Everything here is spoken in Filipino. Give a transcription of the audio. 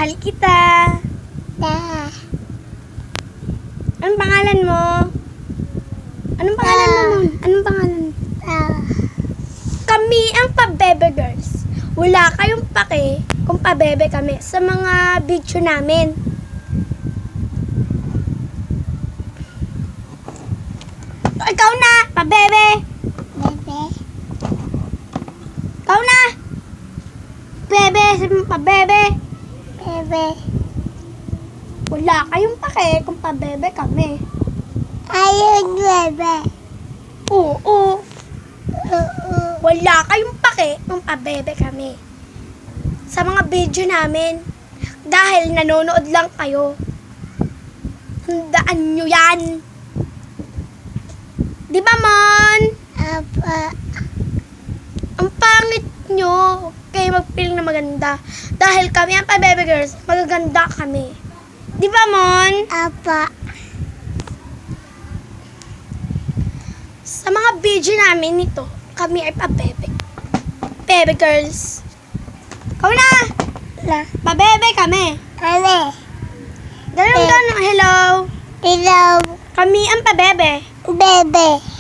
Mahal kita. Da. Anong pangalan mo? Anong pangalan mo, Mon? Anong pangalan? Da. Kami ang Pabebe Girls. Wala kayong pake kung pabebe kami sa mga video namin. Ikaw na, pabebe. Bebe. Ikaw na. Bebe, sabi mo pabebe. Bebe. Wala kayong pake kung pabebe kami. Ayun, bebe. Oo. Oo. Wala kayong pake kung pabebe kami sa mga video namin dahil nanonood lang kayo. Handaan nyo yan. Di ba, Mon? Apa. Ang pangit nyo. Kayo magpiling na maganda. Dahil kami ang Pabebe Girls, magaganda kami. Di ba, Mon? Apa. Sa mga video namin nito, kami ay Pabebe. Bebe Girls. Ikaw na! La. Pabebe kami. Ale. Ganun. Hello. Hello. Kami ang Pabebe. Bebe.